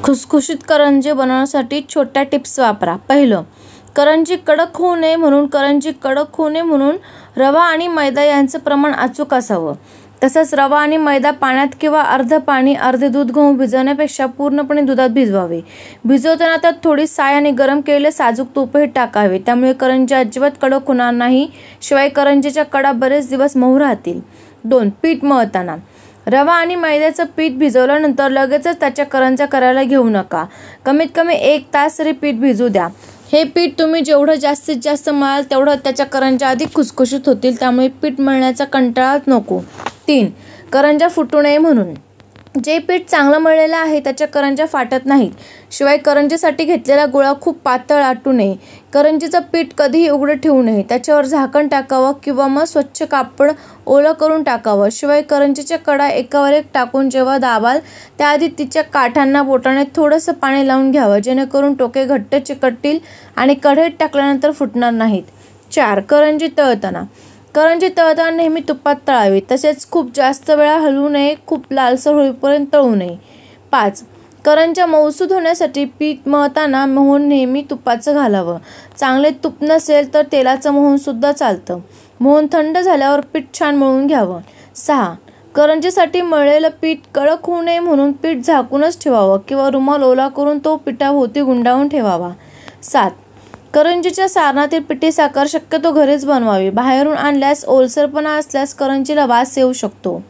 खुसखुशीत करंजी बनवण्यासाठी छोट्या टिप्स वापरा. पहिलं, करंजी कडक होऊ नये म्हणून रवा आणि मैदा यांचं प्रमाण अचूक असावं. तसंच रवा आणि मैदा पाण्यात किंवा अर्ध पाणी अर्धे दूध घेऊन भिजवण्यापेक्षा पूर्णपणे दुधात भिजवावे. भिजवताना त्यात थोडी साय आणि गरम केलेले साजूक तूपही टाकावे. त्यामुळे करंजी अजिबात कडक होणार नाही. शिवाय करंजीच्या कडा बरेच दिवस मऊ राहतील. 2. पीठ मळताना रवा आणि मैद्याचं पीठ भिजवल्यानंतर लगेचच त्याच्या करंज्या करायला घेऊ नका. कमीत कमी 1 तास तरी पीठ भिजू द्या. हे पीठ तुम्ही जेवढं जास्तीत जास्त मळाल तेवढं त्याच्या करंज्या अधिक खुसखुशीत होतील. त्यामुळे पीठ मळण्याचा कंटाळा नको. 3. करंज्या फुटू नये म्हणून जे पीठ चांगलं मळलेलं आहे त्याच्या करंज्या फाटत नाहीत. शिवाय करंजीसाठी घेतलेला गोळा खूप पातळ लाटू नये. करंजीचं पीठ कधीही उघडं ठेवू नये. त्याच्यावर झाकण टाकावं किंवा मग स्वच्छ कापड ओलं करून टाकावं. शिवाय करंजीच्या कडा एकावर एक टाकून जेव्हा दाबाल त्याआधी तिच्या काठांना बोटाने थोडंसं पाणी लावून घ्यावं, जेणेकरून टोके घट्ट चिकटतील आणि कढईत टाकल्यानंतर फुटणार नाहीत. 4. करंजी तळताना नेहमी तुपात तळावी. तसेच खूप जास्त वेळा हलवू नये. खूप लालसर होईपर्यंत तळू नये. 5. करंज्या मऊसूद होण्यासाठी पीठ मळताना मोहन नेहमी तुपाचं घालावं. चांगले तूप नसेल तर तेलाचं मोहन सुद्धा चालतं. मोहन थंड झाल्यावर पीठ छान मळून घ्यावं. 6. करंजीसाठी मळलेलं पीठ कडक होऊ नये म्हणून पीठ झाकूनच ठेवावं किंवा रुमाल ओला करून तो पिठाभोवती गुंडाळून ठेवावा. 7. करंजीच्या सारणातील पिठी साखर शक्यतो घरीच बनवावी. बाहेरून आणल्यास ओलसरपणा असल्यास करंजीला वास येऊ शकतो.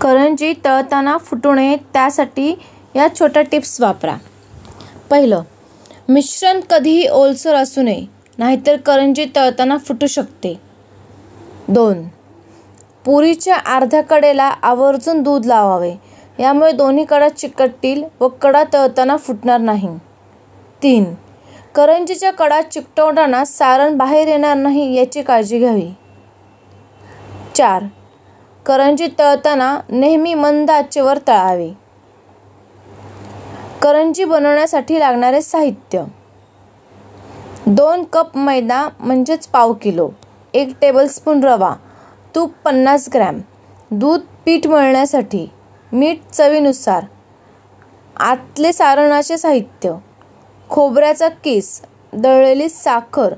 करंजी तळताना फुटू नये त्यासाठी या छोट्या टिप्स वापरा. पहिलं, मिश्रण कधीही ओलसर असू नये, नाहीतर करंजी तळताना फुटू शकते. 2. पुरीच्या अर्ध्या कडेला आवर्जून दूध लावावे. यामुळे दोन्ही कडा चिकटतील व कडा तळताना फुटणार नाही. 3. करंजीच्या कडा चिकटवताना सारण बाहेर येणार नाही याची काळजी घ्यावी. 4. करंजी तळताना नेहमी मंद आचेवर तळावी. करंजी बनवण्यासाठी लागणारे साहित्य: 2 कप मैदा म्हणजेच पाव किलो, 1 टेबलस्पून रवा, तूप 50 ग्रॅम, दूध पीठ मळण्यासाठी, मीठ चवीनुसार. आतले सारणाचे साहित्य: खोबऱ्याचा किस, दळलेली साखर,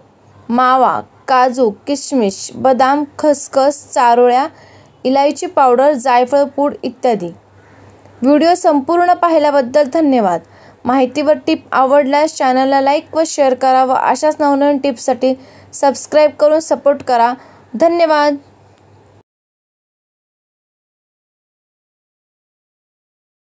मावा, काजू, किशमिश, बदाम, खसखस, चारोळ्या, इलायची पावडर, जायफळ पूड इत्यादी. व्हिडिओ संपूर्ण पाहिल्याबद्दल धन्यवाद. माहिती व टिप आवडल्यास चॅनलला लाईक व शेअर करा व अशाच नवनवीन टिप्ससाठी सबस्क्राईब करून सपोर्ट करा. धन्यवाद.